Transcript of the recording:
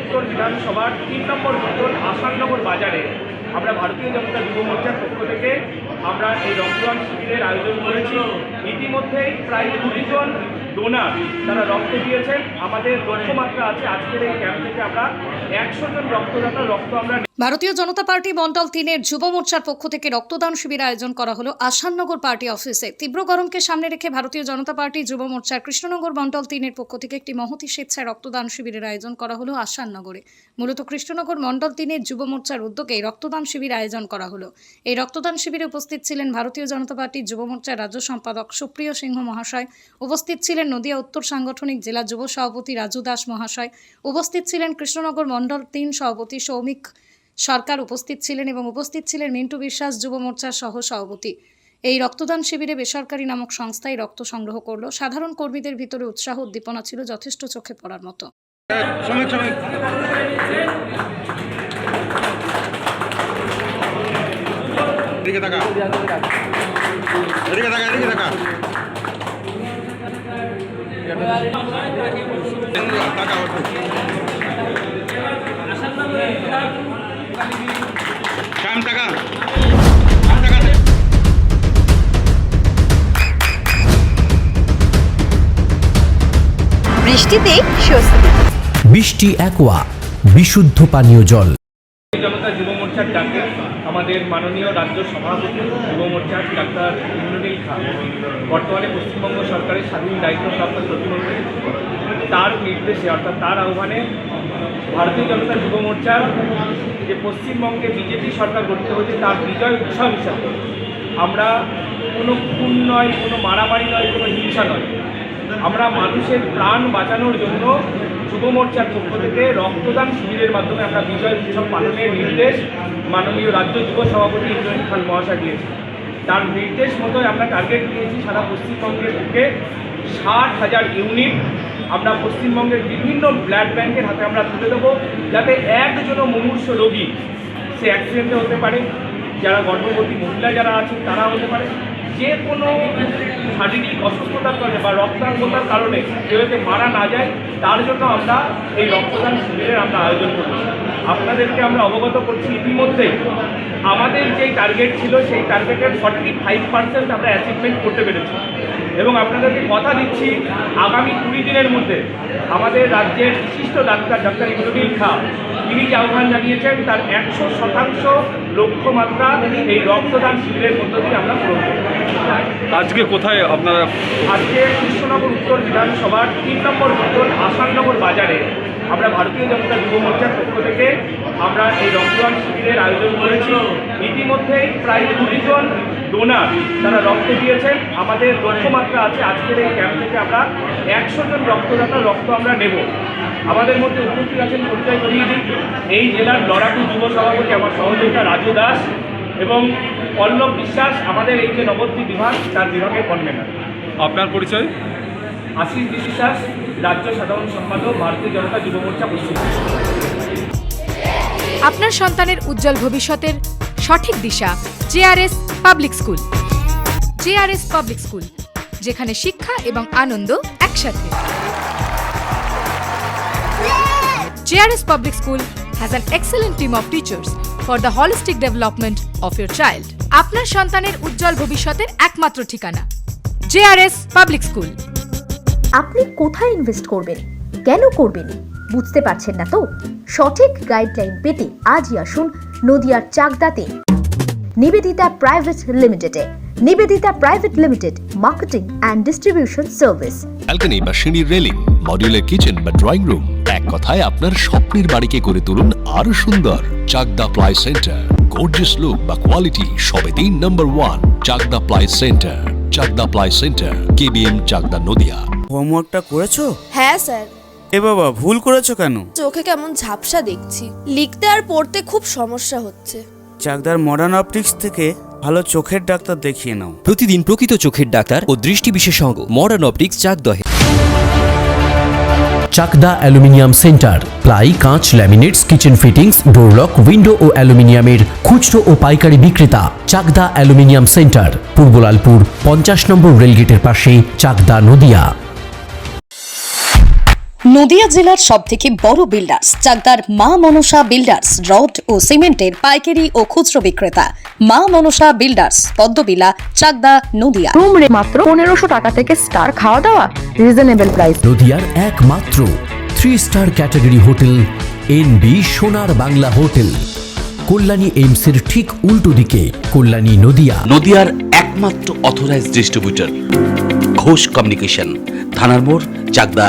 উত্তর বিধানসভার ৩ নম্বর মন্ডল আসাননগর বাজারে আমরা ভারতীয় জনতা যুব মোর্চার পক্ষ থেকে আমরা এই রক্তদান শিবিরের আয়োজন করেছি। ইতিমধ্যেই প্রায় ২০ জন ডোনার তারা রক্ত দিয়েছেন। আমাদের লক্ষ্যমাত্রা আছে আজকের এই ক্যাম্প থেকে আমরা ১০০ জন রক্তদাতার রক্ত আমরা। ভারতীয় জনতা পার্টি মন্ডল ৩-এর যুব মোর্চার পক্ষ থেকে রক্তদান শিবির আয়োজন করা হলো আসাননগর পার্টি অফিসে। তীব্র গরমকে সামনে রেখে ভারতীয় জনতা পার্টি যুব মোর্চার কৃষ্ণনগর মন্ডল ৩-এর পক্ষ থেকে একটি মহতী স্বেচ্ছায় রক্তদান শিবিরের আয়োজন করা হলো আসাননগরে। মূলত কৃষ্ণনগর মন্ডল 3-এর যুব মোর্চার উদ্যোগে রক্তদান শিবির আয়োজন করা হলো। এই রক্তদান শিবিরে উপস্থিত ছিলেন ভারতীয় জনতা পার্টির যুব মোর্চার রাজ্য সম্পাদক সুপ্রিয় সিংহ মহাশয়, উপস্থিত ছিলেন নদিয়া উত্তর সাংগঠনিক জেলা যুব সভাপতি রাজু দাস মহাশয়, উপস্থিত ছিলেন কৃষ্ণনগর মন্ডল 3 সভাপতি সৌমিক সরকার, উপস্থিত ছিলেন এবং উপস্থিত ছিলেন মিন্টু বিশ্বাস যুব মোর্চার সহ সভাপতি। এই রক্তদান শিবিরে বেসরকারি নামক সংস্থায় রক্ত সংগ্রহ করলো। সাধারণ কর্মীদের ভিতরে উৎসাহ উদ্দীপনা ছিল যথেষ্ট চোখে পড়ার মতো। বৃষ্টিতে স্বস্তি। বৃষ্টি অ্যাকোয়া বিশুদ্ধ পানীয় জল। জনতা যুব মোর্চার ডাকে আমাদের মাননীয় রাজ্য সভাপতি যুব মোর্চার ডাক্তার ইন্দ্রনীল খান, বর্তমানে পশ্চিমবঙ্গ সরকারের স্বাধীন দায়িত্বপ্রাপ্ত প্রতিমন্ত্রী, তার নির্দেশে অর্থাৎ তার আহ্বানে ভারতীয় জনতা যুব মোর্চার যে পশ্চিমবঙ্গে বিজেপি সরকার গঠিত হয়েছে তার বিজয় উৎসব হিসাবে আমরা কোনো খুন নয়, কোনো মারামারি নয়, কোনো হিংসা নয়, আমরা মানুষের প্রাণ বাঁচানোর জন্য যুব মোর্চার পক্ষ থেকে রক্তদান শিবিরের মাধ্যমে আমরা বিজয় উৎসব পালনের নির্দেশ মাননীয় রাজ্য যুব সভাপতি ইন্দ্রনীল খান মহাশয় দিয়েছি। তার নির্দেশ মতোই আমরা টার্গেট দিয়েছি সারা পশ্চিমবঙ্গের থেকে ৬০,০০০ ইউনিট আমরা পশ্চিমবঙ্গের বিভিন্ন ব্লাড ব্যাংকের হাতে আমরা তুলে দেবো, যাতে একজনও মুমূর্ষ রোগী, সে অ্যাক্সিডেন্টে হতে পারে, যারা গর্ভবতী মহিলা যারা আছেন তারা হতে পারে, যে কোনো শারীরিক অসুস্থতার কারণে বা রক্তাল্পতার কারণে কেউ যাতে মারা না যায় তার জন্য আমরা এই রক্তদান শিবিরের আমরা আয়োজন করছি। আপনাদেরকে আমরা অবগত করছি ইতিমধ্যেই আমাদের যেই টার্গেট ছিল সেই টার্গেটের 45% আমরা অ্যাচিভমেন্ট করতে পেরেছি এবং আপনাদেরকে কথা দিচ্ছি আগামী 20 দিনের মধ্যে আমাদের রাজ্যের বিশিষ্ট ডাক্তার ইন্দ্রনীল খান তিনি যে আহ্বান জানিয়েছেন তার 100% লক্ষ্যমাত্রা এই রক্তদান শিবিরের মধ্য দিয়ে আমরা পূরণ করব। আজকে কোথায় আপনারা? আজকে কৃষ্ণনগর উত্তর বিধানসভার 3 নম্বর মন্ডল আসাননগর বাজারে আমরা ভারতীয় জনতা যুব মোর্চার পক্ষ থেকে আমরা এই রক্তদান শিবিরের আয়োজন করেছি। ইতিমধ্যেই প্রায় 20 জন ডোনার তারা রক্ত দিয়েছেন। আমাদের লক্ষ্যমাত্রা আছে আজকের এই ক্যাম্প থেকে আমরা 100 জন রক্তদাতার রক্ত আমরা নেব। আমাদের মধ্যে উপস্থিত আছেন পরিচয় করিয়ে দিই, এই জেলার লড়াকু যুব সভাপতি আমার সহযোগিতা রাজু দাস এবং পল্লব বিশ্বাস আমাদের এই যে নবদ্বীপ বিভাগ তার বিভাগের কনভেনার। আপনার পরিচয়? আশিস বিশ্বাস, রাজ্য সাধারণ সম্পাদক, ভারতীয় জনতা যুব মোর্চা পশ্চিমবঙ্গ। আপনার সন্তানের উজ্জ্বল ভবিষ্যতের সঠিক দিশা JRS public school. JRS public school, যেখানে শিক্ষা এবং আনন্দ একসাথে। JRS public school has an excellent team of teachers for the holistic development of your child. আপনার সন্তানের উজ্জ্বল ভবিষ্যতের একমাত্র ঠিকানা জেআরএস পাবলিক স্কুল। আপনি কোথায় ইনভেস্ট করবেন, কেন করবেন বুঝতে পারছেন না তো? সঠিক গাইডলাইন পেতে আজই আসুন নদিয়ার চাকদাতে নিবেদিতা প্রাইভেট লিমিটেডে। Nibedita private limited, marketing and distribution service. Balcony বা সিঁড়ির রেলিং, মডিউলার কিচেন বা ড্রয়িং রুম, এক কথায় আপনার স্বপ্নের বাড়িকে করে তুলুন আরো সুন্দর। Chakdah ply centre, gorgeous look বা কোয়ালিটি সবেতেই number 1। Chakdah ply centre, Chakdah ply centre, KBM Chakdah Nadia. হোমওয়ার্কটা করেছো? হ্যাঁ স্যার। এ বাবা, ভুল করেছো কেন? চোখে কেমন ঝাপসা দেখছি, লিখতে আর পড়তে খুব সমস্যা হচ্ছে। চাকদার মডার্ন অপটিক্স থেকে ভালো চোখের ডাক্তার দেখিয়ে নাও। প্রতিদিন প্রকৃত চোখের ডাক্তার ও দৃষ্টি বিশেষজ্ঞ মডার্ন অপটিক্স চাকদহে। চাকদা অ্যালুমিনিয়াম সেন্টার, প্লাই, কাঁচ, laminates, kitchen fittings, door lock, window ও অ্যালুমিনিয়ামের খুচরো ও পাইকারি বিক্রেতা। Chakdah aluminium centre, Purbalalpur 50 number রেলগেটের পাশে, চাকদা নদিয়া। নদিয়া জেলার সবথেকে বড় বিল্ডার্স চাকদার মা মনসা বিল্ডার্স রড ও সিমেন্টের পাইকারি ও খুচরো বিক্রেতা মা মনসা বিল্ডার্স পদ্মবিলা চাকদা নদিয়া। রুম রে মাত্র 1500 টাকা থেকে স্টার, খাওয়া দাওয়া রিজনেবল প্রাইস। নদিয়ার একমাত্র 3 স্টার ক্যাটাগরি হোটেল এনবি সোনার বাংলা হোটেল, কল্যাণী এইমসের ঠিক উল্টো দিকে, কল্যাণী নদিয়া। নদিয়ার একমাত্র অথরাইজড ডিস্ট্রিবিউটর ঘোষ কমিউনিকেশন, থানার মোড়, চাকদা